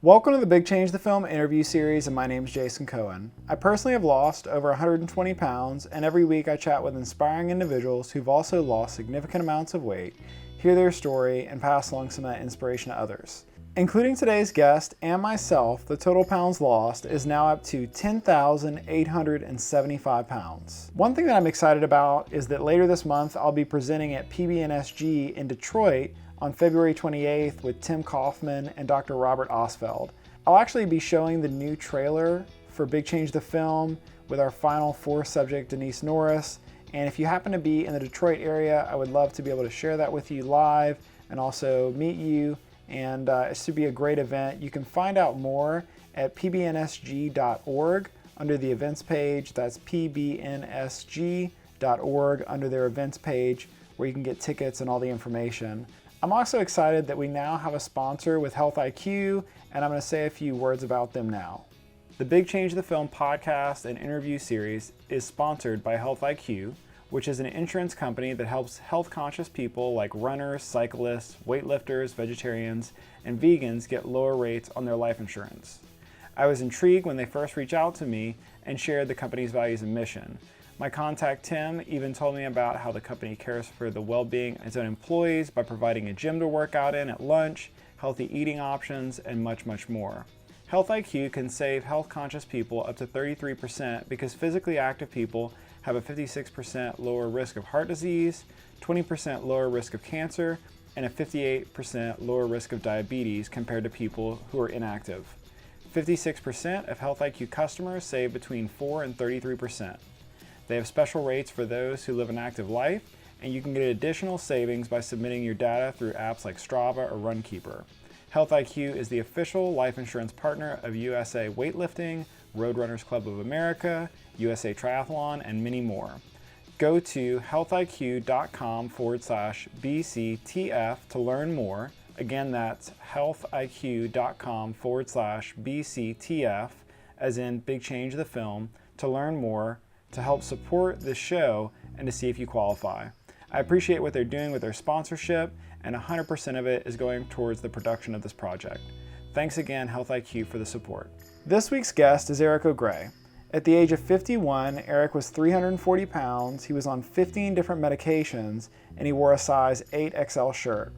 Welcome to the Big Change the Film interview series, and my name is Jason Cohen. I personally have lost over 120 pounds, and every week I chat with inspiring individuals who've also lost significant amounts of weight, hear their story, and pass along some of that inspiration to others. Including today's guest and myself, the total pounds lost is now up to 10,875 pounds. One thing that I'm excited about is that later this month I'll be presenting at PBNSG in Detroit on February 28th with Tim Kaufman and Dr. Robert Osfeld. I'll actually be showing the new trailer for Big Change the Film with our final four subject, Denise Norris. And if you happen to be in the Detroit area, I would love to be able to share that with you live and also meet you. And it should be a great event. You can find out more at pbnsg.org under the events page. That's pbnsg.org under their events page, where you can get tickets and all the information. I'm also excited that we now have a sponsor with Health IQ, and I'm going to say a few words about them now. The Big Change the Film podcast and interview series is sponsored by Health IQ, which is an insurance company that helps health-conscious people like runners, cyclists, weightlifters, vegetarians, and vegans get lower rates on their life insurance. I was intrigued when they first reached out to me and shared the company's values and mission. My contact Tim even told me about how the company cares for the well-being of its own employees by providing a gym to work out in at lunch, healthy eating options, and much, much more. Health IQ can save health-conscious people up to 33% because physically active people have a 56% lower risk of heart disease, 20% lower risk of cancer, and a 58% lower risk of diabetes compared to people who are inactive. 56% of Health IQ customers save between 4 and 33%. They have special rates for those who live an active life, and you can get additional savings by submitting your data through apps like Strava or Runkeeper. Health IQ is the official life insurance partner of USA Weightlifting, Roadrunners Club of America, USA Triathlon, and many more. Go to healthiq.com/BCTF to learn more. Again, that's healthiq.com/BCTF, as in Big Change the Film, to learn more, to help support the show, and to see if you qualify. I appreciate what they're doing with their sponsorship, and 100% of it is going towards the production of this project. Thanks again, Health IQ, for the support. This week's guest is Eric O'Gray. At the age of 51, Eric was 340 pounds, he was on 15 different medications, and he wore a size 8XL shirt.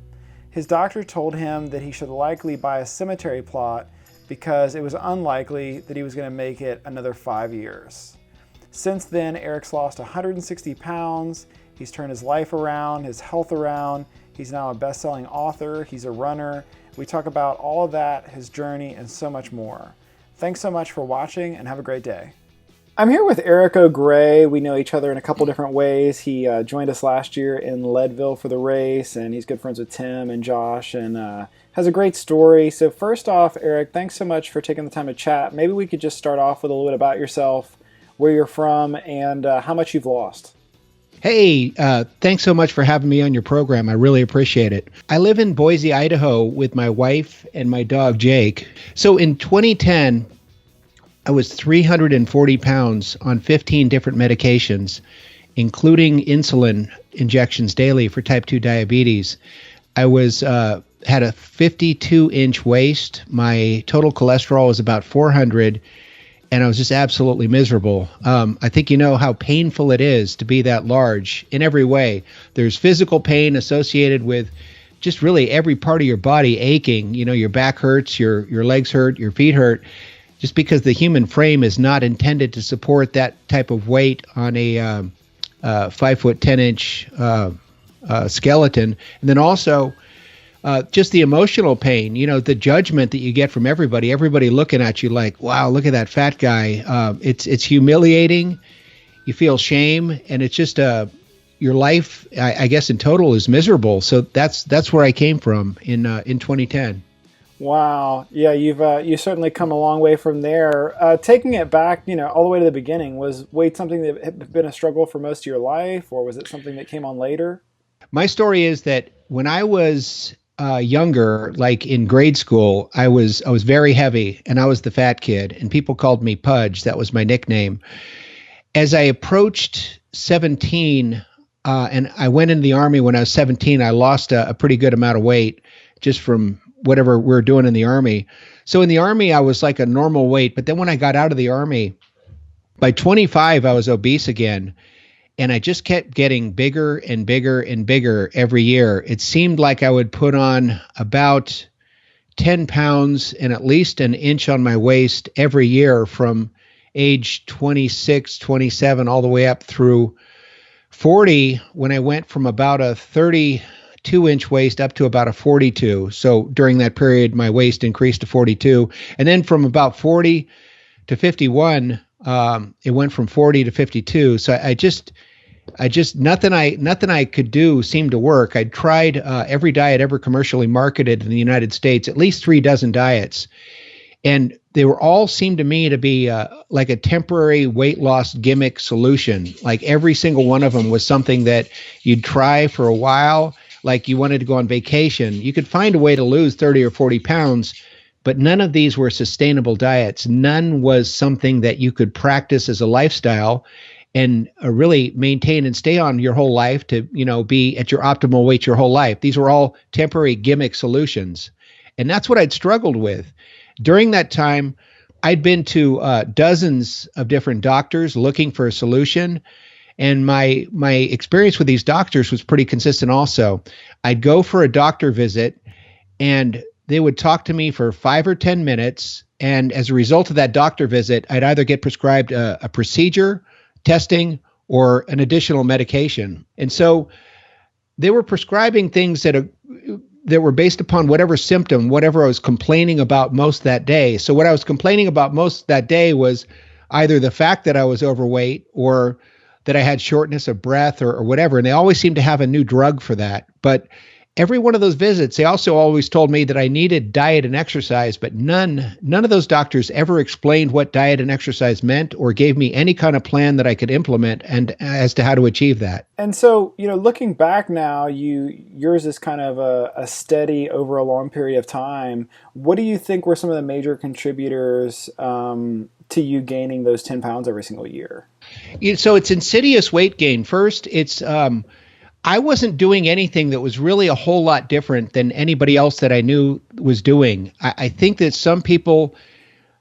His doctor told him that he should likely buy a cemetery plot because it was unlikely that he was going to make it another 5 years. Since then, Eric's lost 160 pounds. He's turned his life around, his health around. He's now a best-selling author. He's a runner. We talk about all of that, his journey, and so much more. Thanks so much for watching, and have a great day. I'm here with Eric O'Gray. We know each other in a couple different ways. He joined us last year in Leadville for the race, and he's good friends with Tim and Josh, and has a great story. So first off, Eric, thanks so much for taking the time to chat. Maybe we could just start off with a little bit about yourself, where you're from, and how much you've lost. Hey, thanks so much for having me on your program. I really appreciate it. I live in Boise, Idaho with my wife and my dog, Jake. So in 2010, I was 340 pounds on 15 different medications, including insulin injections daily for type 2 diabetes. I had a 52-inch waist. My total cholesterol was about 400, and I was just absolutely miserable. I think you know how painful it is to be that large in every way. There's physical pain associated with just really every part of your body aching. You know, your back hurts, your legs hurt, your feet hurt, just because the human frame is not intended to support that type of weight on a 5 foot 10 inch skeleton. And then also just the emotional pain, you know, the judgment that you get from everybody looking at you like, wow, look at that fat guy. It's humiliating. You feel shame, and it's just your life, I guess in total, is miserable. So that's where I came from in 2010. Wow. Yeah, you certainly come a long way from there. Taking it back, you know, all the way to the beginning, was weight something that had been a struggle for most of your life, or was it something that came on later? My story is that when I was younger, like in grade school, I was very heavy, and I was the fat kid, and people called me Pudge. That was my nickname. As I approached 17, and I went into the Army when I was 17, I lost a pretty good amount of weight just from whatever we were doing in the Army. So in the Army, I was like a normal weight. But then when I got out of the Army, by 25, I was obese again. And I just kept getting bigger and bigger and bigger every year. It seemed like I would put on about 10 pounds and at least an inch on my waist every year from age 26, 27, all the way up through 40, when I went from about a 32-inch waist up to about a 42. So during that period, my waist increased to 42. And then from about 40 to 51, it went from 40 to 52. So I just nothing I could do seemed to work. I tried every diet ever commercially marketed in the United States, at least 36 diets, and they were all seemed to me to be like a temporary weight loss gimmick solution. Like every single one of them was something that you'd try for a while, like you wanted to go on vacation. You could find a way to lose 30 or 40 pounds, but none of these were sustainable diets. None was something that you could practice as a lifestyle and really maintain and stay on your whole life to, be at your optimal weight your whole life. These were all temporary gimmick solutions. And that's what I'd struggled with. During that time, I'd been to dozens of different doctors looking for a solution. And my experience with these doctors was pretty consistent also. I'd go for a doctor visit and they would talk to me for 5 or 10 minutes. And as a result of that doctor visit, I'd either get prescribed a procedure, testing, or an additional medication. And so they were prescribing things that were based upon whatever symptom, whatever I was complaining about most that day. So what I was complaining about most that day was either the fact that I was overweight or that I had shortness of breath or whatever. And they always seemed to have a new drug for that. But every one of those visits, they also always told me that I needed diet and exercise, but none of those doctors ever explained what diet and exercise meant or gave me any kind of plan that I could implement and as to how to achieve that. And so, looking back now, yours is kind of a steady over a long period of time. What do you think were some of the major contributors to you gaining those 10 pounds every single year? So it's insidious weight gain. First, it's I wasn't doing anything that was really a whole lot different than anybody else that I knew was doing. I think that some people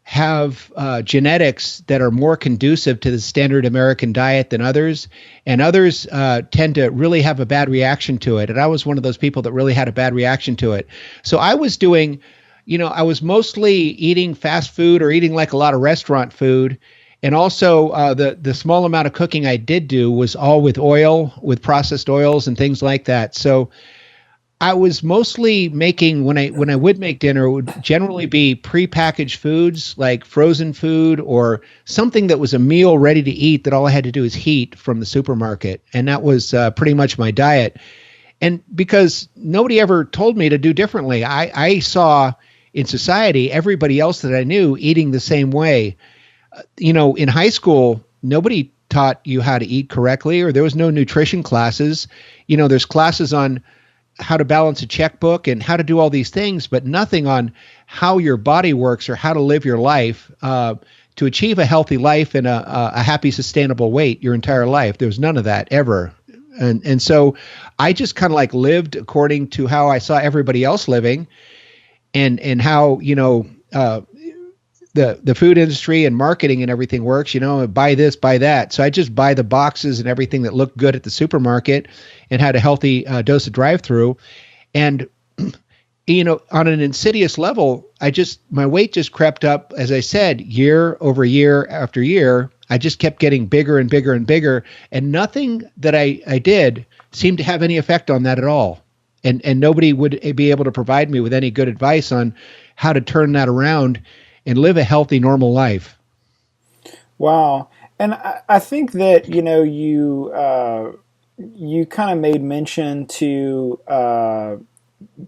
have genetics that are more conducive to the standard American diet than others, and others tend to really have a bad reaction to it. And I was one of those people that really had a bad reaction to it. So I was doing, I was mostly eating fast food or eating like a lot of restaurant food. And also the small amount of cooking I did do was all with oil, with processed oils and things like that. So I was mostly making, when I would make dinner, it would generally be prepackaged foods like frozen food or something that was a meal ready to eat that all I had to do is heat from the supermarket. And that was pretty much my diet. And because nobody ever told me to do differently, I saw in society everybody else that I knew eating the same way. In high school, nobody taught you how to eat correctly, or there was no nutrition classes. There's classes on how to balance a checkbook and how to do all these things, but nothing on how your body works or how to live your life to achieve a healthy life and a happy, sustainable weight your entire life. There was none of that ever. And so I just kind of like lived according to how I saw everybody else living and how, the food industry and marketing and everything works, buy this, buy that. So I just buy the boxes and everything that looked good at the supermarket and had a healthy dose of drive-through. And, on an insidious level, my weight just crept up, as I said, year over year after year. I just kept getting bigger and bigger and bigger. And nothing that I did seemed to have any effect on that at all. And nobody would be able to provide me with any good advice on how to turn that around and live a healthy, normal life. Wow. And I think that, you kind of made mention to,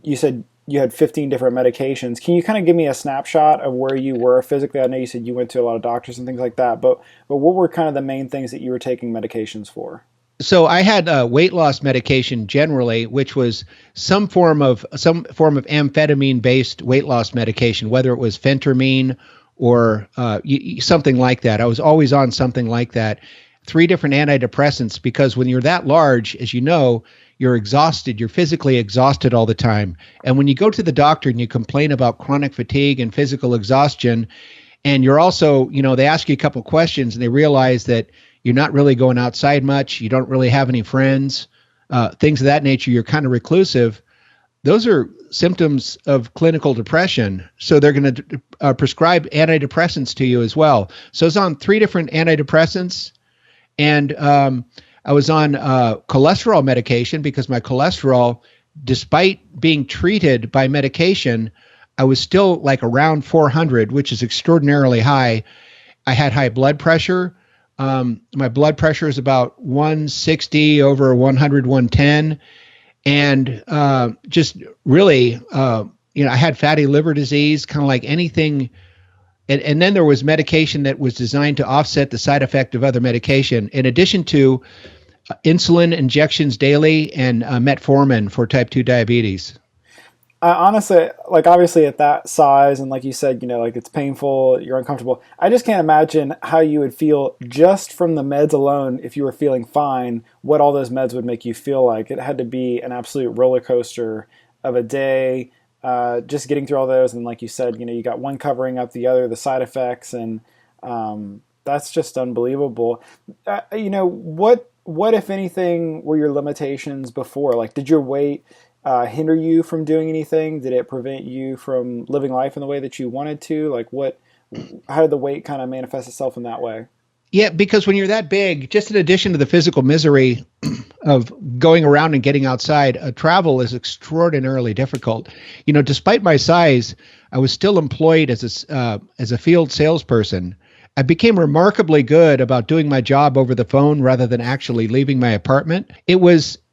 you said you had 15 different medications. Can you kind of give me a snapshot of where you were physically? I know you said you went to a lot of doctors and things like that, but what were kind of the main things that you were taking medications for? So I had weight loss medication generally, which was some form of amphetamine-based weight loss medication, whether it was phentermine or something like that. I was always on something like that. 3 different antidepressants because when you're that large, as you know, you're exhausted. You're physically exhausted all the time. And when you go to the doctor and you complain about chronic fatigue and physical exhaustion, and you're also, they ask you a couple questions and they realize that you're not really going outside much. You don't really have any friends, things of that nature. You're kind of reclusive. Those are symptoms of clinical depression. So they're going to prescribe antidepressants to you as well. So I was on 3 different antidepressants, and I was on cholesterol medication because my cholesterol, despite being treated by medication, I was still like around 400, which is extraordinarily high. I had high blood pressure. My blood pressure is about 160 over 100, 110. And just really, I had fatty liver disease, kind of like anything. And then there was medication that was designed to offset the side effect of other medication, in addition to insulin injections daily and metformin for type 2 diabetes. Honestly, like obviously at that size, and like you said, like it's painful, you're uncomfortable. I just can't imagine how you would feel just from the meds alone if you were feeling fine, what all those meds would make you feel like. It had to be an absolute roller coaster of a day, just getting through all those. And like you said, you got one covering up the other, the side effects, and that's just unbelievable. What, if anything, were your limitations before? Like, did your weight hinder you from doing anything? Did it prevent you from living life in the way that you wanted to? Like how did the weight kind of manifest itself in that way? Yeah, because when you're that big, just in addition to the physical misery of going around and getting outside, travel is extraordinarily difficult. Despite my size, I was still employed as a field salesperson. I became remarkably good about doing my job over the phone rather than actually leaving my apartment.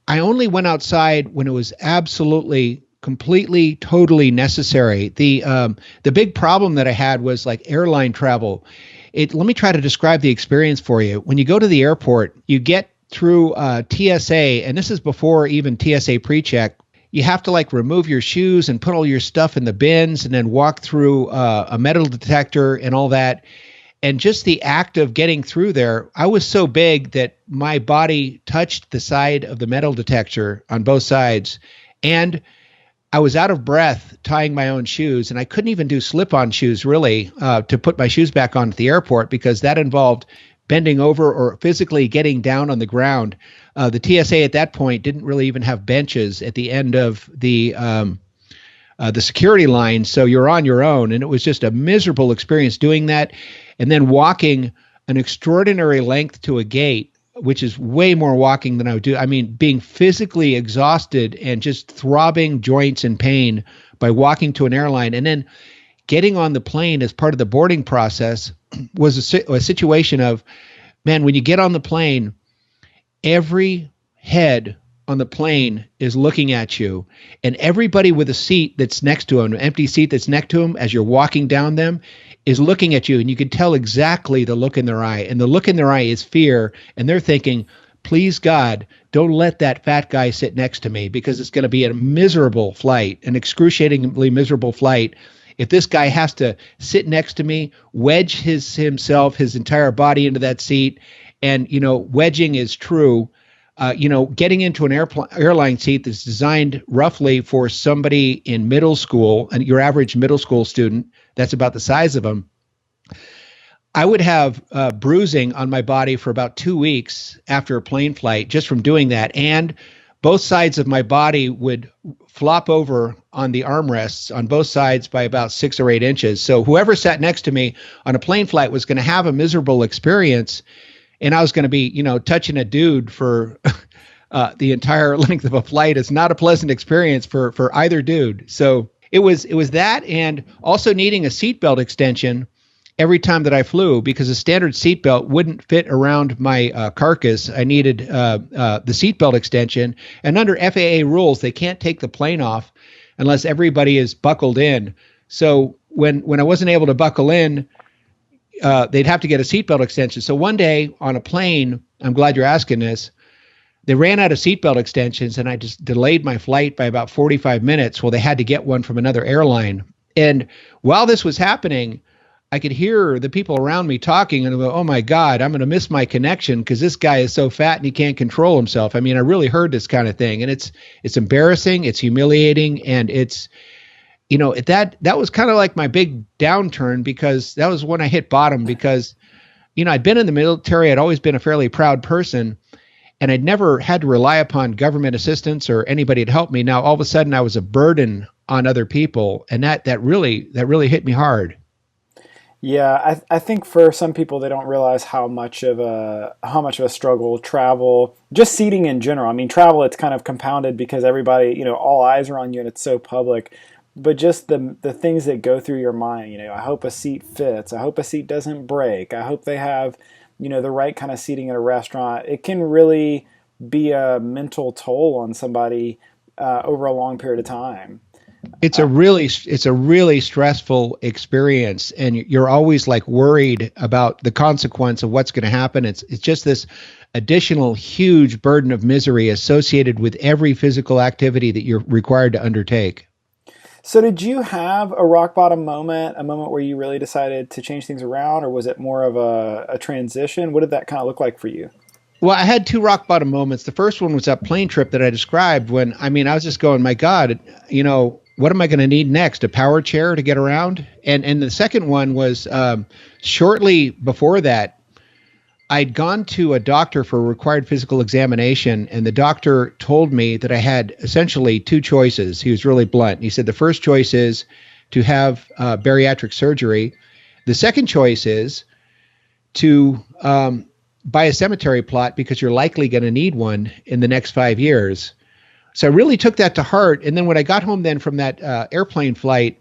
I only went outside when it was absolutely, completely, totally necessary. The big problem that I had was like airline travel. Let me try to describe the experience for you. When you go to the airport, you get through TSA, and this is before even TSA pre-check. You have to like remove your shoes and put all your stuff in the bins and then walk through a metal detector and all that. And just the act of getting through there, I was so big that my body touched the side of the metal detector on both sides. And I was out of breath tying my own shoes. And I couldn't even do slip-on shoes, really, to put my shoes back on at the airport, because that involved bending over or physically getting down on the ground. The TSA at that point didn't really even have benches at the end of the security line. So you're on your own. And it was just a miserable experience doing that. And then walking an extraordinary length to a gate, which is way more walking than I would do. I mean, being physically exhausted and just throbbing joints and pain by walking to an airline. And then getting on the plane as part of the boarding process was a situation of, man, when you get on the plane, every head on the plane is looking at you, and everybody with a seat that's next to him, an empty seat that's next to him as you're walking down them, is looking at you, and you can tell exactly the look in their eye. And the look in their eye is fear, and they're thinking, please God, don't let that fat guy sit next to me, because it's going to be a miserable flight, an excruciatingly miserable flight. If this guy has to sit next to me, wedge his entire body into that seat, and, wedging is true. Getting into an airline seat that's designed roughly for somebody in middle school, and your average middle school student, that's about the size of them. I would have bruising on my body for about 2 weeks after a plane flight just from doing that. And both sides of my body would flop over on the armrests on both sides by about 6 or 8 inches. So whoever sat next to me on a plane flight was going to have a miserable experience. And I was going to be, touching a dude for the entire length of a flight. It's not a pleasant experience for either dude. So it was that, and also needing a seatbelt extension every time that I flew, because a standard seatbelt wouldn't fit around my carcass. I needed the seatbelt extension. And under FAA rules, they can't take the plane off unless everybody is buckled in. So when I wasn't able to buckle in, they'd have to get a seatbelt extension. So one day on a plane, I'm glad you're asking this, they ran out of seatbelt extensions, and I just delayed my flight by about 45 minutes. Well, they had to get one from another airline. And while this was happening, I could hear the people around me talking and I go, oh my God, I'm going to miss my connection because this guy is so fat and he can't control himself. I mean, I really heard this kind of thing, and it's embarrassing, it's humiliating, and it's, that was kind of like my big downturn, because that was when I hit bottom, because, I'd been in the military. I'd always been a fairly proud person, and I'd never had to rely upon government assistance or anybody to help me. Now, all of a sudden I was a burden on other people. And that really hit me hard. Yeah, I think for some people they don't realize how much of a struggle travel, just seating in general. I mean, travel, it's kind of compounded because everybody, all eyes are on you and it's so public. But just the things that go through your mind, I hope a seat fits. I hope a seat doesn't break. I hope they have, the right kind of seating at a restaurant. It can really be a mental toll on somebody over a long period of time. It's a really stressful experience, and you're always like worried about the consequence of what's going to happen. It's just this additional huge burden of misery associated with every physical activity that you're required to undertake. So did you have a rock bottom moment, a moment where you really decided to change things around, or was it more of a transition? What did that kind of look like for you? Well, I had two rock bottom moments. The first one was that plane trip that I described when, I mean, I was just going, my God, what am I going to need next? A power chair to get around? And the second one was shortly before that, I'd gone to a doctor for a required physical examination, and the doctor told me that I had essentially two choices. He was really blunt. He said, the first choice is to have bariatric surgery. The second choice is to buy a cemetery plot because you're likely going to need one in the next 5 years. So I really took that to heart. And then when I got home then from that airplane flight,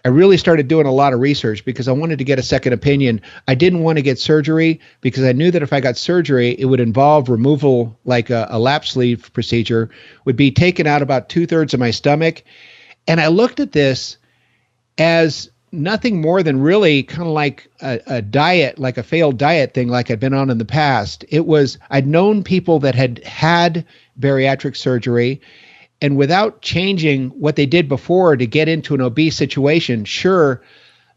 I really started doing a lot of research because I wanted to get a second opinion. I didn't want to get surgery because I knew that if I got surgery, it would involve removal, like a lap sleeve procedure, would be taken out about 2/3 of my stomach. And I looked at this as nothing more than really kind of like a diet, like a failed diet thing like I'd been on in the past. I'd known people that had had bariatric surgery, and without changing what they did before to get into an obese situation, sure,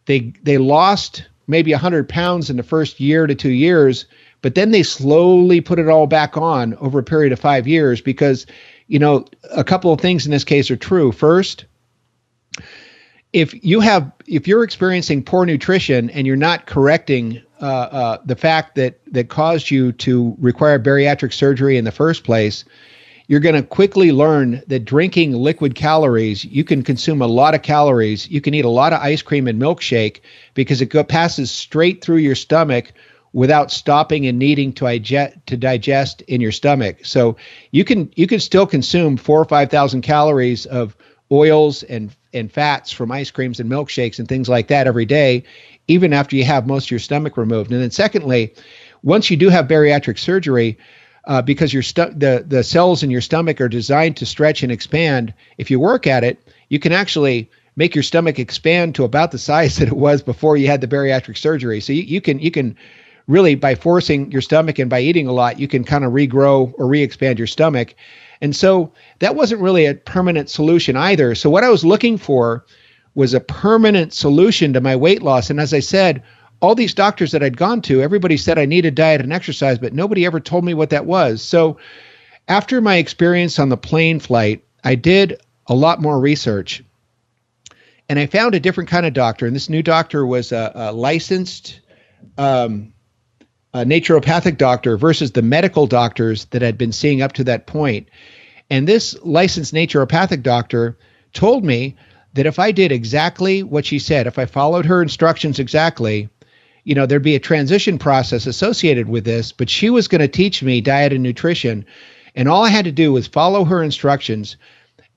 they lost maybe 100 pounds in the first year to 2 years, but then they slowly put it all back on over a period of 5 years because, a couple of things in this case are true. First, if you're experiencing poor nutrition and you're not correcting the fact that caused you to require bariatric surgery in the first place, you're going to quickly learn that drinking liquid calories, you can consume a lot of calories. You can eat a lot of ice cream and milkshake because it passes straight through your stomach without stopping and needing to digest in your stomach. So you can still consume 4,000 or 5,000 calories of oils and fats from ice creams and milkshakes and things like that every day, even after you have most of your stomach removed. And then secondly, once you do have bariatric surgery, because the cells in your stomach are designed to stretch and expand, if you work at it, you can actually make your stomach expand to about the size that it was before you had the bariatric surgery. So you can really, by forcing your stomach and by eating a lot, you can kind of regrow or re-expand your stomach. And so that wasn't really a permanent solution either. So what I was looking for was a permanent solution to my weight loss. And as I said, all these doctors that I'd gone to, everybody said I needed diet and exercise, but nobody ever told me what that was. So after my experience on the plane flight, I did a lot more research. And I found a different kind of doctor. And this new doctor was a licensed a naturopathic doctor versus the medical doctors that I'd been seeing up to that point. And this licensed naturopathic doctor told me that if I did exactly what she said, if I followed her instructions exactly, there'd be a transition process associated with this, but she was going to teach me diet and nutrition. And all I had to do was follow her instructions,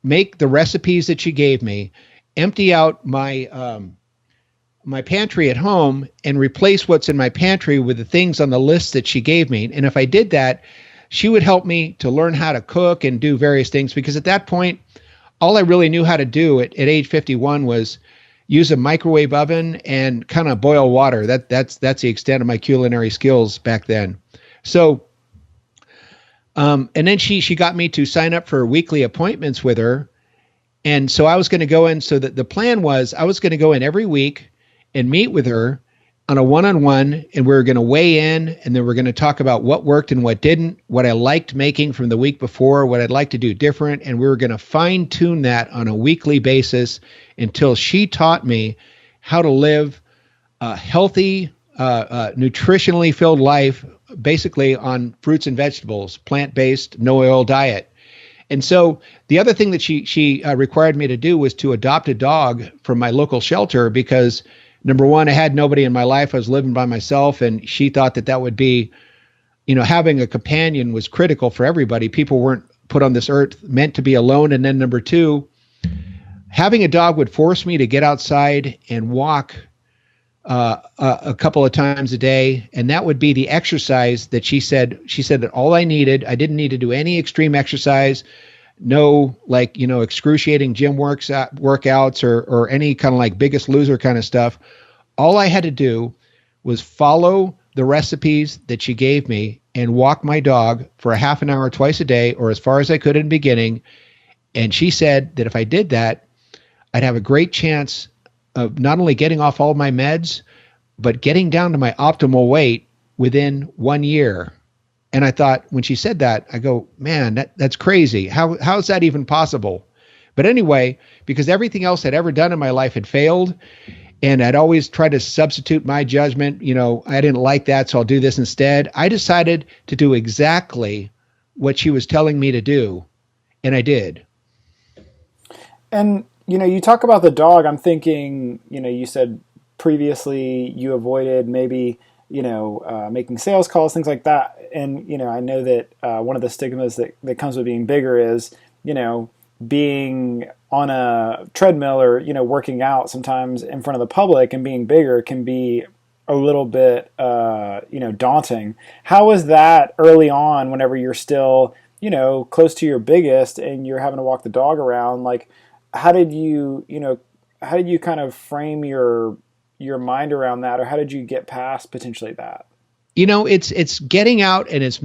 make the recipes that she gave me, empty out my pantry at home and replace what's in my pantry with the things on the list that she gave me. And if I did that, she would help me to learn how to cook and do various things, because at that point, all I really knew how to do at age 51 was use a microwave oven and kind of boil water. That's the extent of my culinary skills back then. So, and then she got me to sign up for weekly appointments with her. And so I was going to go in, so that the plan was I was going to go in every week and meet with her on a one-on-one, and we were going to weigh in, and then we're going to talk about what worked and what didn't, what I liked making from the week before, what I'd like to do different, and we were going to fine tune that on a weekly basis until she taught me how to live a healthy, nutritionally filled life, basically on fruits and vegetables, plant-based, no oil diet. And so the other thing that she required me to do was to adopt a dog from my local shelter because, number one, I had nobody in my life. I was living by myself, and she thought that that would be, having a companion was critical for everybody. People weren't put on this earth meant to be alone. And then number two, having a dog would force me to get outside and walk a couple of times a day, and that would be the exercise that she said that all I needed. I didn't need to do any extreme exercise, no excruciating gym workouts or any kind of like Biggest Loser kind of stuff. All I had to do was follow the recipes that she gave me and walk my dog for a half an hour twice a day, or as far as I could in the beginning. And she said that if I did that, I'd have a great chance of not only getting off all my meds, but getting down to my optimal weight within 1 year. And I thought, when she said that, I go, man, that's crazy. How is that even possible? But anyway, because everything else I'd ever done in my life had failed, and I'd always tried to substitute my judgment, I didn't like that, so I'll do this instead. I decided to do exactly what she was telling me to do, and I did. And, you talk about the dog. I'm thinking, you said previously you avoided maybe, making sales calls, things like that. And, I know that one of the stigmas that comes with being bigger is, being on a treadmill or, working out sometimes in front of the public and being bigger can be a little bit, daunting. How was that early on whenever you're still, close to your biggest and you're having to walk the dog around? Like, how did you kind of frame your mind around that, or how did you get past potentially that? It's getting out, and it's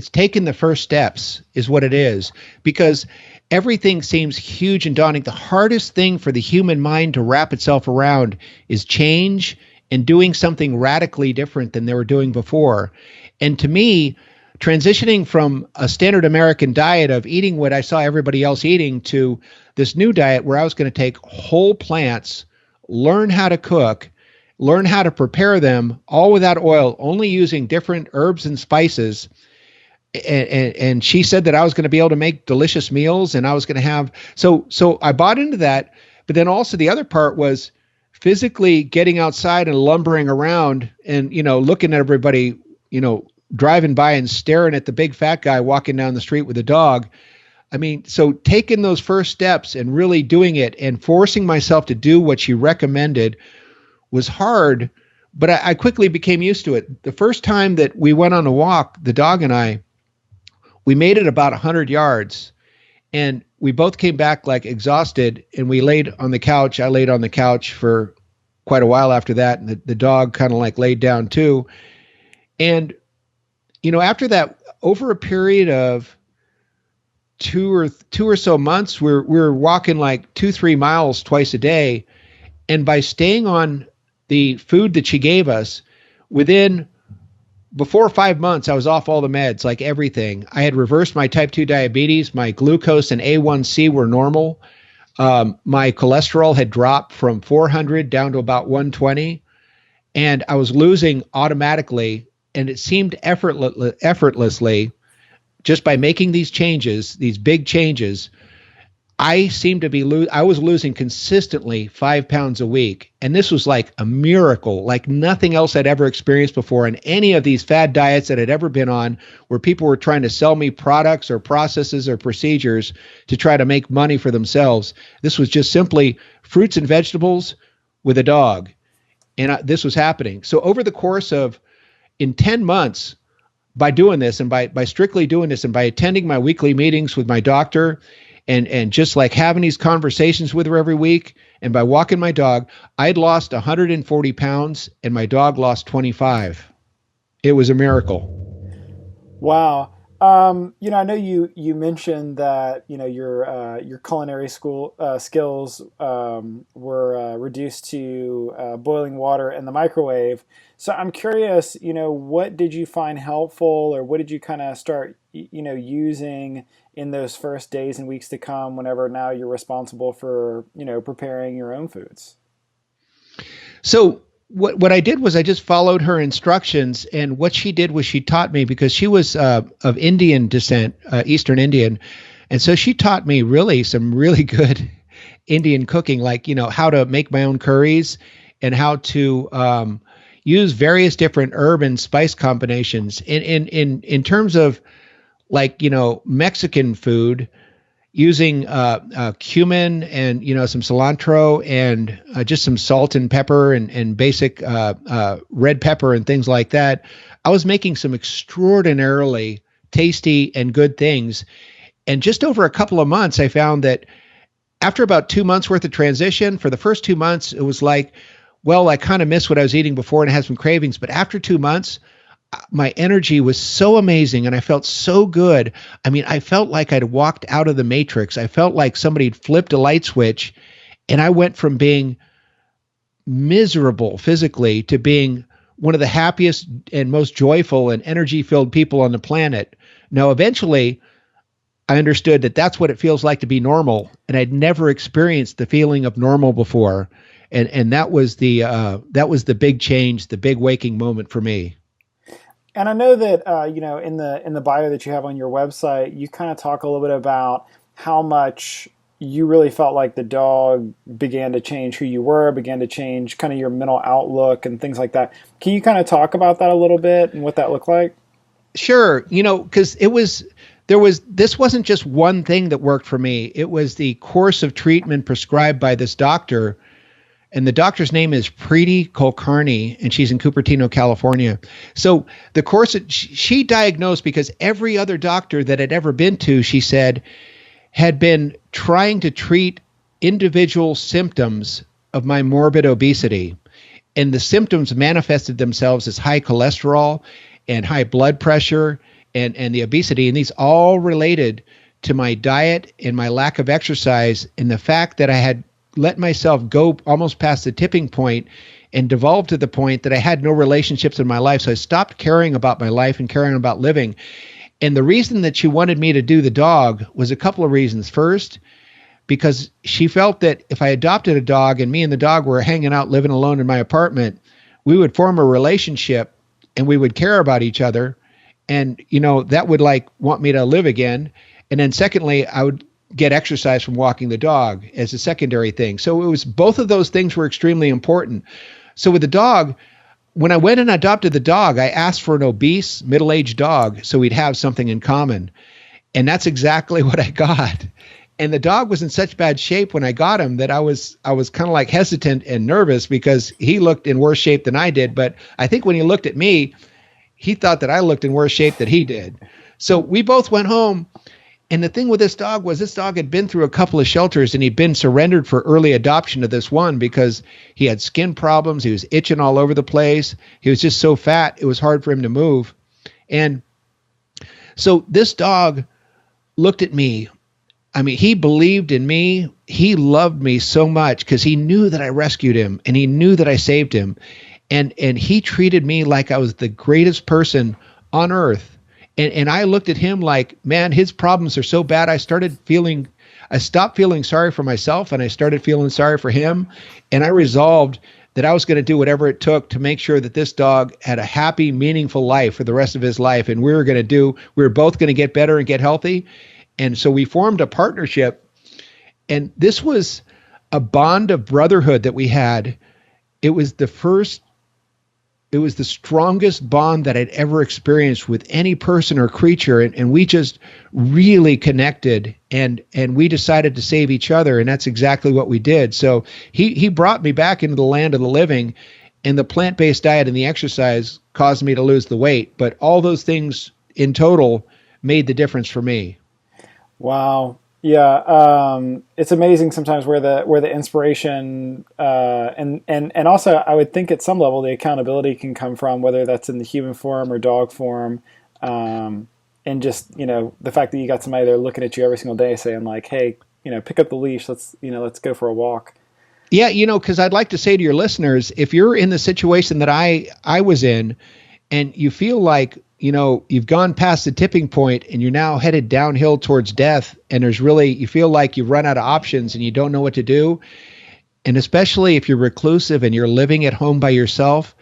taking the first steps is what it is, because everything seems huge and daunting. The hardest thing for the human mind to wrap itself around is change and doing something radically different than they were doing before. And to me, transitioning from a standard American diet of eating what I saw everybody else eating to this new diet where I was going to take whole plants, learn how to cook, learn how to prepare them, all without oil, only using different herbs and spices. And she said that I was going to be able to make delicious meals, and I was going to have, so I bought into that. But then also the other part was physically getting outside and lumbering around and, looking at everybody, driving by and staring at the big fat guy walking down the street with a dog. I mean, so taking those first steps and really doing it and forcing myself to do what she recommended was hard, but I quickly became used to it. The first time that we went on a walk, the dog and I, we made it about 100 yards, and we both came back like exhausted, and we laid on the couch. I laid on the couch for quite a while after that, and the dog kind of like laid down too. And, after that, over a period of two or so months, we're walking like 2-3 miles twice a day. And by staying on the food that she gave us, before 5 months, I was off all the meds, like everything. I had reversed my type 2 diabetes. My glucose and A1C were normal. My cholesterol had dropped from 400 down to about 120. And I was losing automatically, and it seemed effortlessly, just by making these changes, these big changes. I seemed to be I was losing consistently 5 pounds a week. And this was like a miracle, like nothing else I'd ever experienced before in any of these fad diets that I'd ever been on, where people were trying to sell me products or processes or procedures to try to make money for themselves. This was just simply fruits and vegetables with a dog. And this was happening. So over the course of, in 10 months, by doing this and by strictly doing this and by attending my weekly meetings with my doctor, and just like having these conversations with her every week, and by walking my dog, I'd lost 140 pounds and my dog lost 25. It was a miracle. Wow. I know you mentioned that your culinary school skills were reduced to boiling water in the microwave. So I'm curious, what did you find helpful, or what did you kind of start, using in those first days and weeks to come? Whenever now you're responsible for, preparing your own foods. So what I did was I just followed her instructions, and what she did was she taught me because she was of Indian descent, Eastern Indian, and so she taught me really some really good Indian cooking, like how to make my own curries and how to use various different herb and spice combinations. In terms of like Mexican food, using cumin and some cilantro and just some salt and pepper and basic red pepper and things like that. I was making some extraordinarily tasty and good things. And just over a couple of months, I found that after about 2 months worth of transition, for the first 2 months, it was like, well, I kind of missed what I was eating before and I had some cravings. But after 2 months, my energy was so amazing and I felt so good. I mean, I felt like I'd walked out of the matrix. I felt like somebody had flipped a light switch and I went from being miserable physically to being one of the happiest and most joyful and energy filled people on the planet. Now, eventually, I understood that that's what it feels like to be normal, and I'd never experienced the feeling of normal before, and that was the big change, the big waking moment for me. And I know that in the bio that you have on your website, you kind of talk a little bit about how much you really felt like the dog began to change who you were, began to change kind of your mental outlook and things like that. Can you kind of talk about that a little bit and what that looked like? Sure, because this wasn't just one thing that worked for me. It was the course of treatment prescribed by this doctor, and the doctor's name is Preeti Kulkarni, and she's in Cupertino, California. So the course that she diagnosed, because every other doctor that had ever been to, she said, had been trying to treat individual symptoms of my morbid obesity. And the symptoms manifested themselves as high cholesterol and high blood pressure and the obesity. And these all related to my diet and my lack of exercise and the fact that I had let myself go almost past the tipping point and devolved to the point that I had no relationships in my life. So I stopped caring about my life and caring about living. And the reason that she wanted me to do the dog was a couple of reasons. First, because she felt that if I adopted a dog and me and the dog were hanging out, living alone in my apartment, we would form a relationship and we would care about each other. And, that would like want me to live again. And then secondly, I would get exercise from walking the dog as a secondary thing. So it was both of those things were extremely important. So with the dog, when I went and adopted the dog, I asked for an obese, middle-aged dog so we'd have something in common. And that's exactly what I got. And the dog was in such bad shape when I got him that I was kind of like hesitant and nervous because he looked in worse shape than I did. But I think when he looked at me, he thought that I looked in worse shape than he did. So we both went home. And the thing with this dog was this dog had been through a couple of shelters and he'd been surrendered for early adoption to this one because he had skin problems. He was itching all over the place. He was just so fat, it was hard for him to move. And so this dog looked at me. I mean, he believed in me. He loved me so much because he knew that I rescued him and he knew that I saved him. And he treated me like I was the greatest person on earth. And I looked at him like, man, his problems are so bad. I stopped feeling sorry for myself and I started feeling sorry for him. And I resolved that I was going to do whatever it took to make sure that this dog had a happy, meaningful life for the rest of his life. And we were both going to get better and get healthy. And so we formed a partnership. And this was a bond of brotherhood that we had. It was the strongest bond that I'd ever experienced with any person or creature. And we just really connected and we decided to save each other. And that's exactly what we did. So he brought me back into the land of the living, and the plant-based diet and the exercise caused me to lose the weight. But all those things in total made the difference for me. Wow. Yeah, it's amazing sometimes where the inspiration and also I would think at some level the accountability can come from, whether that's in the human form or dog form. Um, and just, the fact that you got somebody there looking at you every single day saying like, hey, pick up the leash. Let's go for a walk. Yeah, because I'd like to say to your listeners, if you're in the situation that I was in, and you feel like, you've gone past the tipping point and you're now headed downhill towards death, and you feel like you've run out of options and you don't know what to do, and especially if you're reclusive and you're living at home by yourself,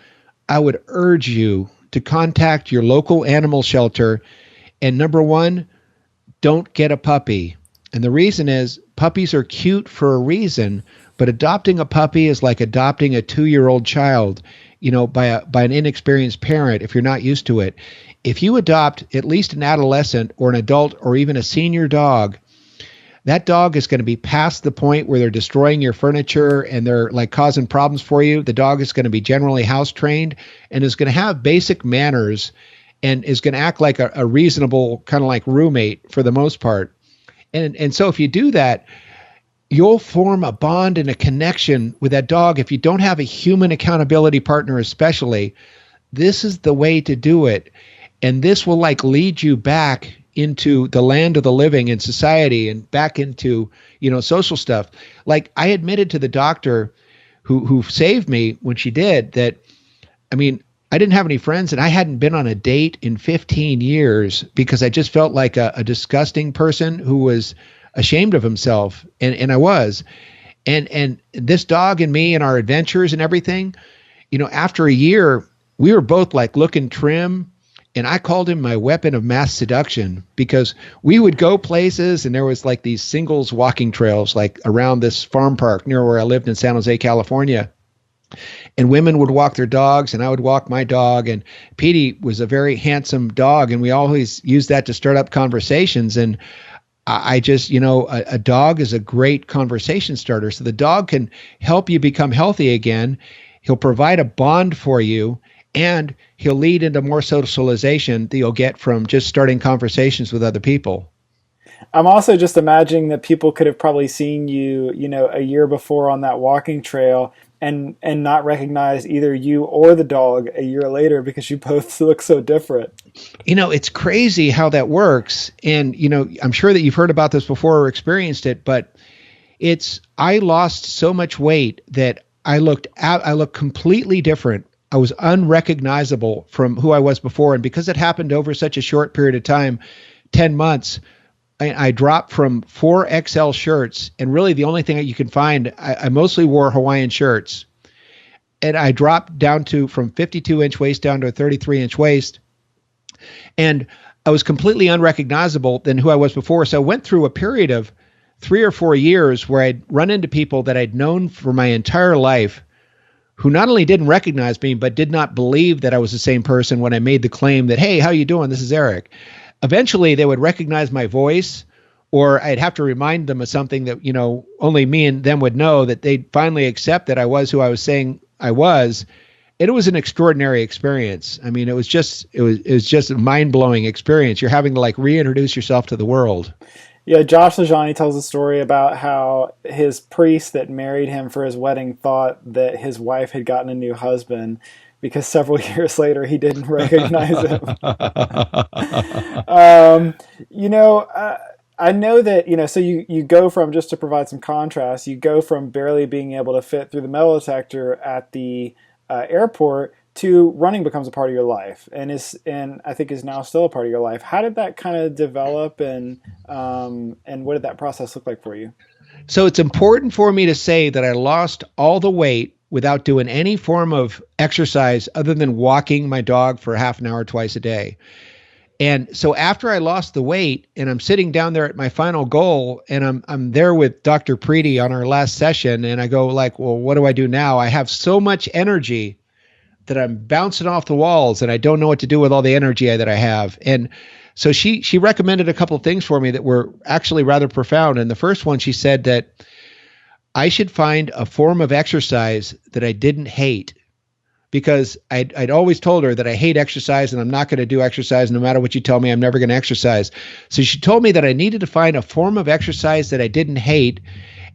I would urge you to contact your local animal shelter. And number one, don't get a puppy. And the reason is puppies are cute for a reason, but adopting a puppy is like adopting a 2-year-old child, by an inexperienced parent if you're not used to it. If you adopt at least an adolescent or an adult or even a senior dog, that dog is going to be past the point where they're destroying your furniture and they're like causing problems for you. The dog is going to be generally house trained and is going to have basic manners and is going to act like a reasonable kind of like roommate for the most part. And so if you do that, you'll form a bond and a connection with that dog. If you don't have a human accountability partner, especially, this is the way to do it. And this will like lead you back into the land of the living and society and back into, social stuff. Like I admitted to the doctor who saved me when she did that. I mean, I didn't have any friends and I hadn't been on a date in 15 years because I just felt like a disgusting person who was ashamed of himself. And I was, and this dog and me and our adventures and everything, after a year, we were both like looking trim. And I called him my weapon of mass seduction because we would go places and there was like these singles walking trails, like around this farm park near where I lived in San Jose, California. And women would walk their dogs and I would walk my dog. And Petey was a very handsome dog. And we always used that to start up conversations. And I just, a dog is a great conversation starter. So the dog can help you become healthy again. He'll provide a bond for you and he'll lead into more socialization that you'll get from just starting conversations with other people. I'm also just imagining that people could have probably seen you, a year before on that walking trail and not recognize either you or the dog a year later because you both look so different. It's crazy how that works. And, I'm sure that you've heard about this before or experienced it, but I lost so much weight that I looked completely different. I was unrecognizable from who I was before. And because it happened over such a short period of time, 10 months, I dropped from 4XL shirts. And really the only thing that you can find, I mostly wore Hawaiian shirts. And I dropped down from 52-inch waist down to a 33-inch waist. And I was completely unrecognizable than who I was before. So I went through a period of 3 or 4 years where I'd run into people that I'd known for my entire life who not only didn't recognize me, but did not believe that I was the same person when I made the claim that, hey, how you doing? This is Eric. Eventually, they would recognize my voice, or I'd have to remind them of something that, only me and them would know, that they'd finally accept that I was who I was saying I was. And it was an extraordinary experience. I mean, it was just a mind-blowing experience. You're having to like reintroduce yourself to the world. Yeah, Josh LaJaunie tells a story about how his priest that married him for his wedding thought that his wife had gotten a new husband because several years later he didn't recognize him. I know that, so you go from, just to provide some contrast, you go from barely being able to fit through the metal detector at the airport to running becomes a part of your life and I think is now still a part of your life. How did that kind of develop and what did that process look like for you? So it's important for me to say that I lost all the weight without doing any form of exercise other than walking my dog for half an hour twice a day. And so after I lost the weight and I'm sitting down there at my final goal and I'm there with Dr. Preeti on our last session and I go like, well, what do I do now? I have so much energy that I'm bouncing off the walls and I don't know what to do with all the energy that I have. And so she recommended a couple of things for me that were actually rather profound. And the first one, she said that I should find a form of exercise that I didn't hate, because I'd always told her that I hate exercise and I'm not going to do exercise. No matter what you tell me, I'm never going to exercise. So she told me that I needed to find a form of exercise that I didn't hate.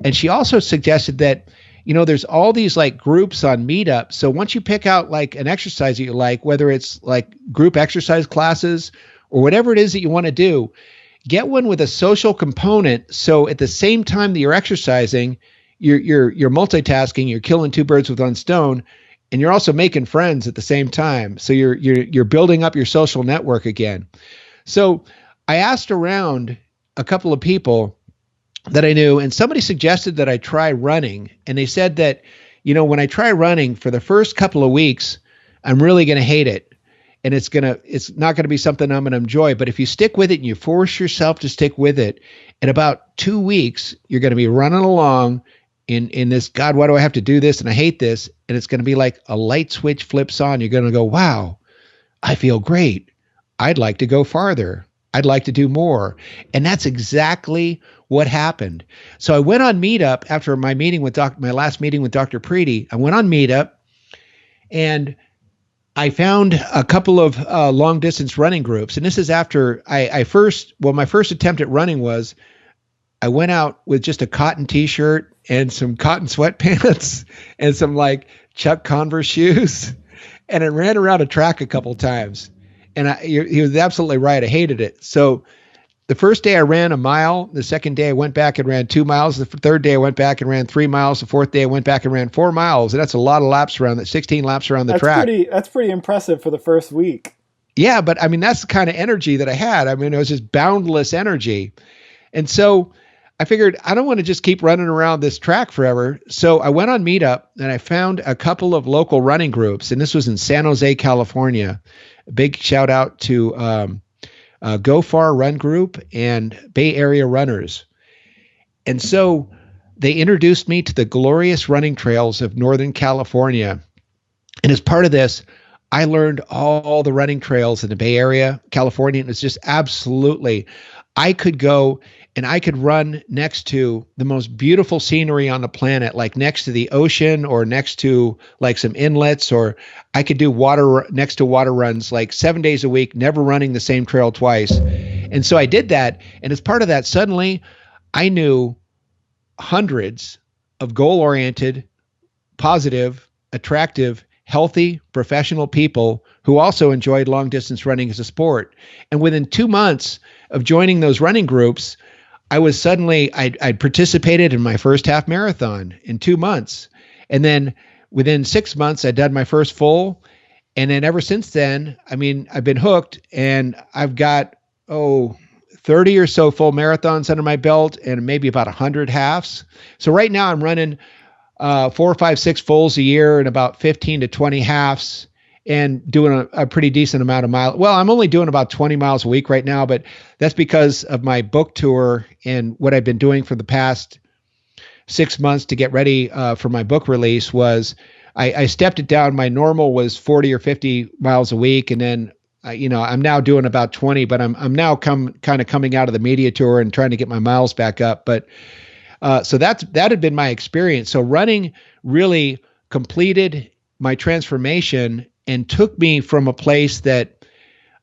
And she also suggested that there's all these like groups on Meetup. So once you pick out like an exercise that you like, whether it's like group exercise classes or whatever it is that you want to do, get one with a social component. So at the same time that you're exercising, you're multitasking, you're killing two birds with one stone, and you're also making friends at the same time. So you're building up your social network again. So I asked around a couple of people that I knew, and somebody suggested that I try running. And they said that, when I try running for the first couple of weeks, I'm really going to hate it. And it's not going to be something I'm going to enjoy. But if you stick with it and you force yourself to stick with it, in about 2 weeks, you're going to be running along in this, God, why do I have to do this? And I hate this. And it's going to be like a light switch flips on. You're going to go, wow, I feel great. I'd like to go farther. I'd like to do more. And that's exactly what happened. So I went on Meetup after my last meeting with Dr. Preeti. I went on Meetup and I found a couple of long distance running groups. And this is after my first attempt at running was I went out with just a cotton t-shirt and some cotton sweatpants and some like Chuck Converse shoes. And I ran around a track a couple times. And he was absolutely right. I hated it. So the first day I ran a mile. The second day I went back and ran 2 miles. The third day I went back and ran 3 miles. The fourth day I went back and ran 4 miles. And that's a lot of laps around that, 16 laps around the track. That's pretty impressive for the first week. Yeah, but I mean, that's the kind of energy that I had. I mean, it was just boundless energy. And so I figured I don't want to just keep running around this track forever. So I went on Meetup and I found a couple of local running groups. And this was in San Jose, California. A big shout out to Go Far Run Group and Bay Area Runners. And so they introduced me to the glorious running trails of Northern California. And as part of this, I learned all the running trails in the Bay Area, California. And it's just absolutely, I could go and I could run next to the most beautiful scenery on the planet, like next to the ocean or next to like some inlets, or I could do next to water runs like 7 days a week, never running the same trail twice. And so I did that. And as part of that, suddenly I knew hundreds of goal-oriented, positive, attractive, healthy, professional people who also enjoyed long distance running as a sport. And within 2 months of joining those running groups, I'd participated in my first half marathon in 2 months. And then within 6 months, I'd done my first full. And then ever since then, I mean, I've been hooked and I've got, 30 or so full marathons under my belt and maybe about 100 halves. So right now I'm running 4, 5, 6 fulls a year and about 15 to 20 halves and doing a pretty decent amount of miles. Well, I'm only doing about 20 miles a week right now, but that's because of my book tour and what I've been doing for the past 6 months to get ready for my book release was I stepped it down. My normal was 40 or 50 miles a week. And then, I'm now doing about 20, but I'm now kind of coming out of the media tour and trying to get my miles back up. But so that had been my experience. So running really completed my transformation and took me from a place that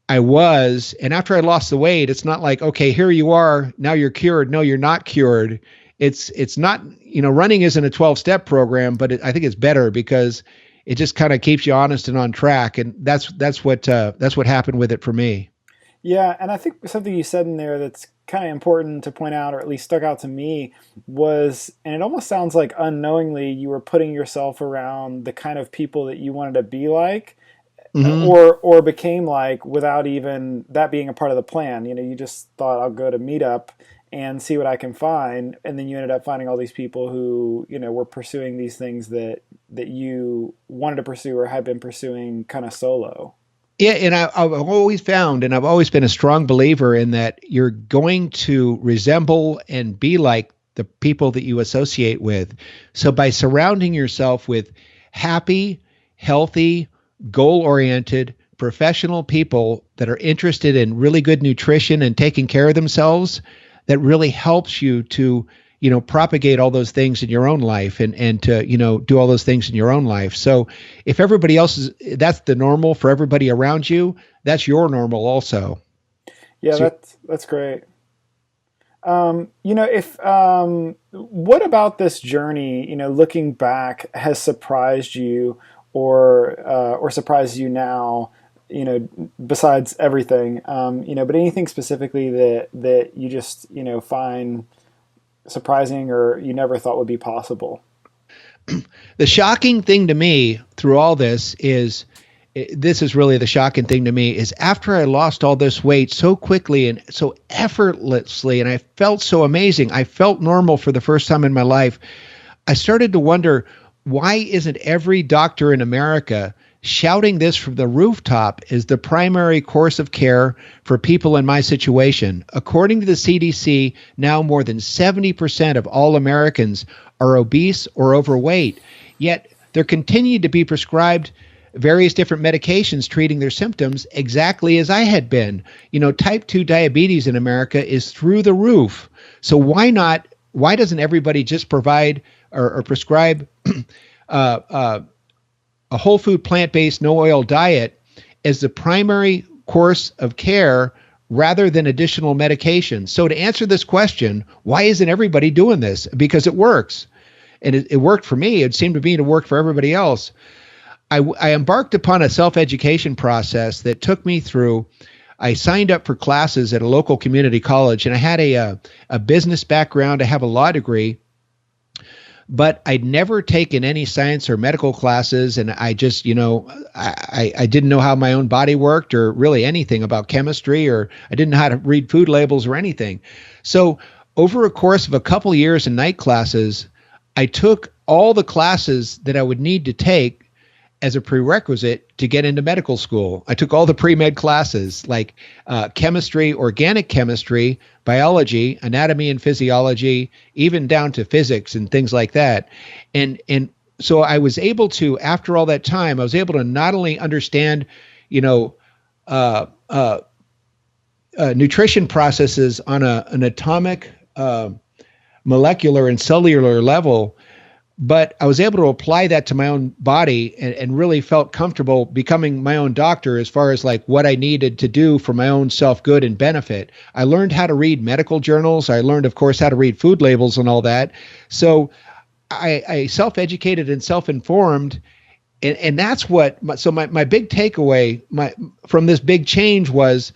I was. And after I lost the weight, it's not like, okay, here you are, now you're cured. No, you're not cured. It's not, running isn't a 12-step program, but I think it's better because it just kind of keeps you honest and on track. And that's what happened with it for me. Yeah, and I think something you said in there that's kind of important to point out, or at least stuck out to me, was, and it almost sounds like unknowingly you were putting yourself around the kind of people that you wanted to be like, Mm-hmm. or became like, without even that being a part of the plan. You just thought, I'll go to Meetup and see what I can find, and then you ended up finding all these people who were pursuing these things that you wanted to pursue or had been pursuing kind of solo. Yeah, and I've always found, and I've always been a strong believer in that you're going to resemble and be like the people that you associate with. So by surrounding yourself with happy, healthy, goal-oriented, professional people that are interested in really good nutrition and taking care of themselves, that really helps you to propagate all those things in your own life and to, do all those things in your own life. So if everybody else that's the normal for everybody around you, that's your normal also. Yeah, So, that's great. If what about this journey, looking back, has surprised you or surprised you now besides everything, but anything specifically that you just, find surprising or you never thought would be possible? The shocking thing to me through all this is really the shocking thing to me is after I lost all this weight so quickly and so effortlessly, and I felt so amazing, I felt normal for the first time in my life. I started to wonder, why isn't every doctor in America shouting this from the rooftop as the primary course of care for people in my situation? According to the CDC, now more than 70% of all Americans are obese or overweight, yet there continue to be prescribed various different medications treating their symptoms exactly as I had been. Type 2 diabetes in America is through the roof. So why doesn't everybody just provide or prescribe a whole food, plant-based, no oil diet as the primary course of care rather than additional medications? So to answer this question, why isn't everybody doing this? Because it works. And it worked for me. It seemed to me to work for everybody else. I embarked upon a self-education process that took me through. I signed up for classes at a local community college, and I had a business background. I have a law degree, but I'd never taken any science or medical classes, and I just, I didn't know how my own body worked or really anything about chemistry, or I didn't know how to read food labels or anything. So over a course of a couple years in night classes, I took all the classes that I would need to take as a prerequisite to get into medical school. I took all the pre-med classes like chemistry, organic chemistry, biology, anatomy and physiology, even down to physics and things like that. And so I was able to, after all that time, I was able to not only understand, nutrition processes on an atomic, molecular and cellular level, but I was able to apply that to my own body and really felt comfortable becoming my own doctor as far as like what I needed to do for my own self-good and benefit. I learned how to read medical journals. I learned, of course, how to read food labels and all that. So I self-educated and self-informed. And that's my big takeaway from this big change was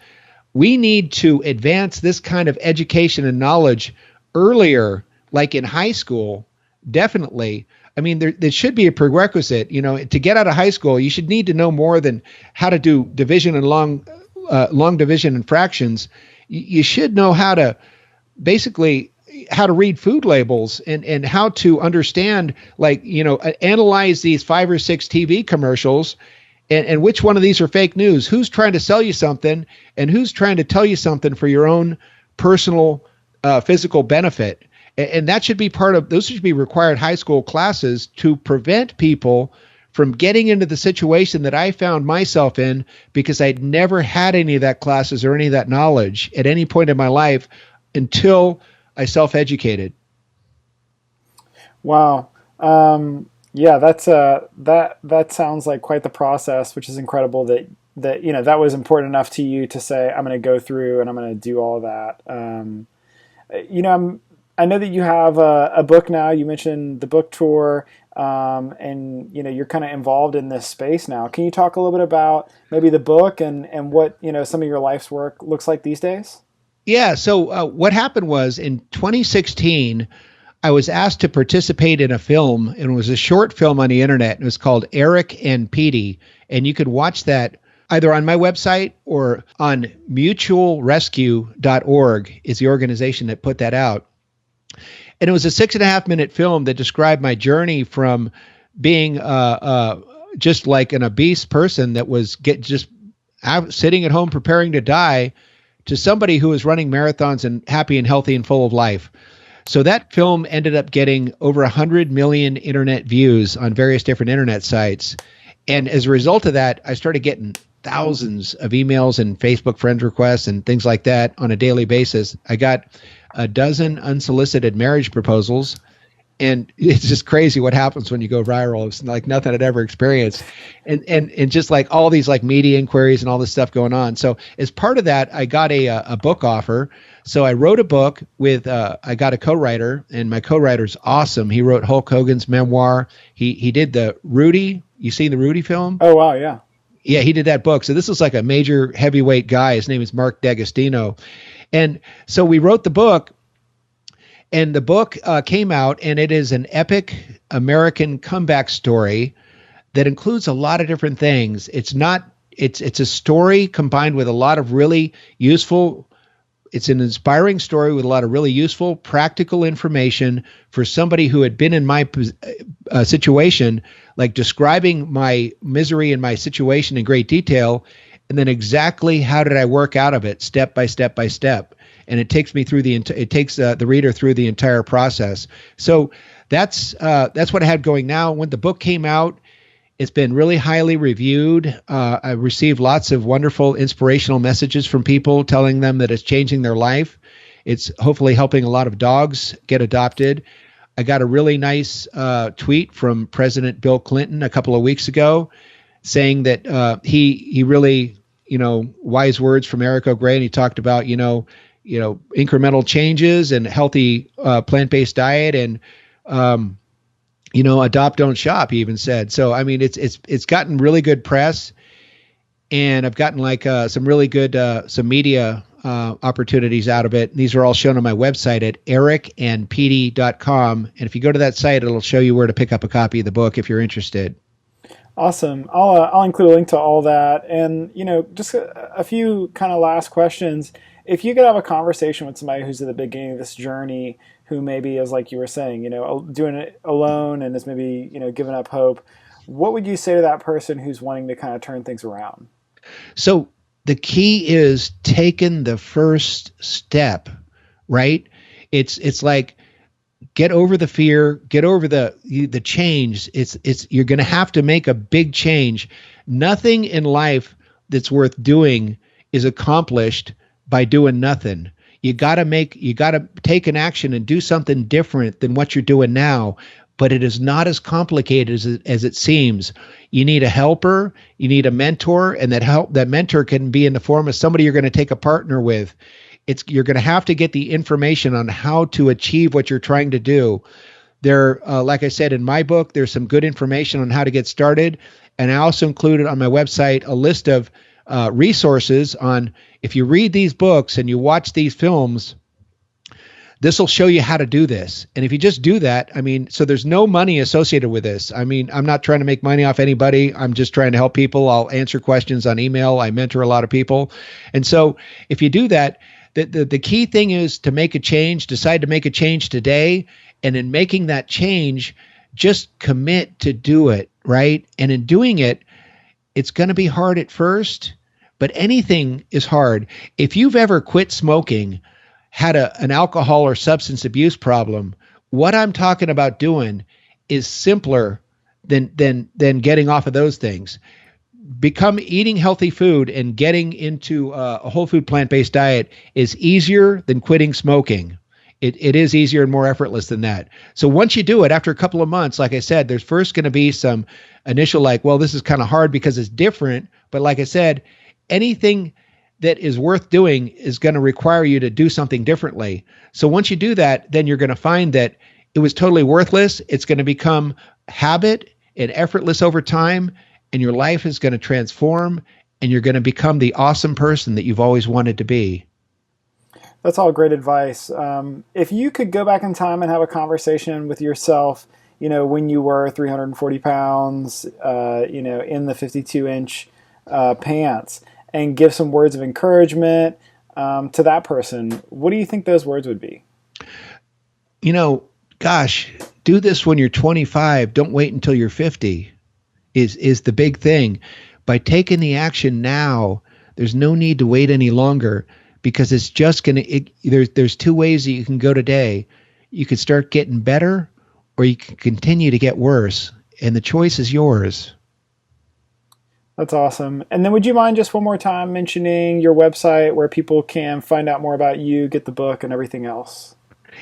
we need to advance this kind of education and knowledge earlier, like in high school. Definitely. I mean, there should be a prerequisite, to get out of high school, you should need to know more than how to do division and long division and fractions. You should know how to read food labels and how to understand, analyze these 5 or 6 TV commercials and which one of these are fake news, who's trying to sell you something and who's trying to tell you something for your own personal physical benefit. And that should be those should be required high school classes to prevent people from getting into the situation that I found myself in because I'd never had any of that classes or any of that knowledge at any point in my life until I self-educated. Wow. Yeah, that sounds like quite the process, which is incredible that that was important enough to you to say, I'm going to go through and I'm going to do all of that. I know that you have a book now. You mentioned the book tour, and you're kind of involved in this space now. Can you talk a little bit about maybe the book and what some of your life's work looks like these days? Yeah. So what happened was in 2016, I was asked to participate in a film, and it was a short film on the internet. It was called Eric and Petey, and you could watch that either on my website or on mutualrescue.org is the organization that put that out. And it was a 6.5-minute film that described my journey from being just like an obese person that was sitting at home preparing to die to somebody who was running marathons and happy and healthy and full of life. So that film ended up getting over 100 million internet views on various different internet sites. And as a result of that, I started getting thousands of emails and Facebook friend requests and things like that on a daily basis. I got a dozen unsolicited marriage proposals, and it's just crazy what happens when you go viral. It's like nothing I'd ever experienced, and just like all these like media inquiries and all this stuff going on. So as part of that, I got a book offer. So I wrote a book with I got a co-writer, and my co-writer's awesome. He wrote Hulk Hogan's memoir. He did the Rudy. You seen the Rudy film? Oh wow, yeah. Yeah, he did that book. So this was like a major heavyweight guy. His name is Mark D'Agostino. And so we wrote the book, and the book came out, and it is an epic American comeback story that includes a lot of different things. It's a story combined with a lot of really useful. It's an inspiring story with a lot of really useful, practical information for somebody who had been in my situation, like describing my misery and my situation in great detail, and then exactly how did I work out of it, step by step by step. And it takes me through it takes the reader through the entire process. So that's what I had going now. When the book came out, it's been really highly reviewed. I received lots of wonderful inspirational messages from people telling them that it's changing their life. It's hopefully helping a lot of dogs get adopted. I got a really nice tweet from President Bill Clinton a couple of weeks ago saying that he really, wise words from Eric O'Grey, and he talked about, incremental changes and healthy plant-based diet and, adopt, don't shop, he even said. So, I mean, it's gotten really good press, and I've gotten like some really good, some media opportunities out of it. These are all shown on my website at ericandpd.com. And if you go to that site, it'll show you where to pick up a copy of the book if you're interested. Awesome. I'll include a link to all that. And, just a few kind of last questions. If you could have a conversation with somebody who's at the beginning of this journey, who maybe is, like you were saying, doing it alone and is maybe, giving up hope, what would you say to that person who's wanting to kind of turn things around? So the key is taking the first step, right? It's like, get over the fear, get over the change. You're going to have to make a big change. Nothing in life that's worth doing is accomplished by doing nothing. You got to take an action and do something different than what you're doing now. But it is not as complicated as it seems. You need a helper, you need a mentor, and that mentor can be in the form of somebody you're going to take a partner with. You're going to have to get the information on how to achieve what you're trying to do. There, like I said, in my book, there's some good information on how to get started. And I also included on my website a list of resources on, if you read these books and you watch these films, this will show you how to do this. And if you just do that, so there's no money associated with this. I'm not trying to make money off anybody. I'm just trying to help people. I'll answer questions on email. I mentor a lot of people. And so if you do that, the key thing is to make a change, decide to make a change today. And in making that change, just commit to do it, right? And in doing it, it's going to be hard at first, but anything is hard. If you've ever quit smoking, had an alcohol or substance abuse problem, what I'm talking about doing is simpler than getting off of those things. Eating healthy food and getting into a whole food plant-based diet is easier than quitting smoking. It is easier and more effortless than that. So once you do it, after a couple of months, like I said, there's first going to be some initial this is kind of hard because it's different. But like I said, anything that is worth doing is going to require you to do something differently. So once you do that, then you're going to find that it was totally worthless. It's going to become habit and effortless over time, and your life is going to transform, and you're going to become the awesome person that you've always wanted to be. That's all great advice. If you could go back in time and have a conversation with yourself, when you were 340 pounds, in the 52-inch pants, and give some words of encouragement to that person, what do you think those words would be? Gosh, do this when you're 25. Don't wait until you're 50 is the big thing. By taking the action now, there's no need to wait any longer, because it's just there's two ways that you can go today. You could start getting better, or you can continue to get worse, and the choice is yours. That's awesome. And then would you mind just one more time mentioning your website where people can find out more about you, get the book, and everything else?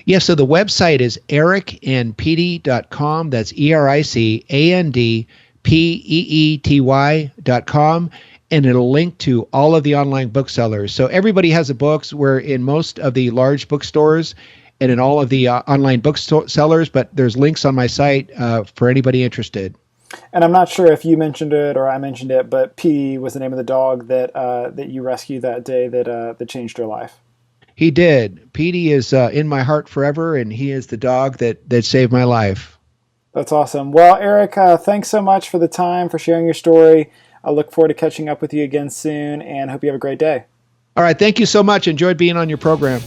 Yeah, so the website is ericandpd.com. That's ericandpeety.com. And it'll link to all of the online booksellers. So everybody has a books. We're in most of the large bookstores and in all of the online booksellers, but there's links on my site for anybody interested. And I'm not sure if you mentioned it or I mentioned it, but P was the name of the dog that that you rescued that day that changed your life. He did. Petey is in my heart forever, and he is the dog that saved my life. That's awesome. Well, Eric, thanks so much for the time, for sharing your story. I look forward to catching up with you again soon and hope you have a great day. All right. Thank you so much. Enjoyed being on your program.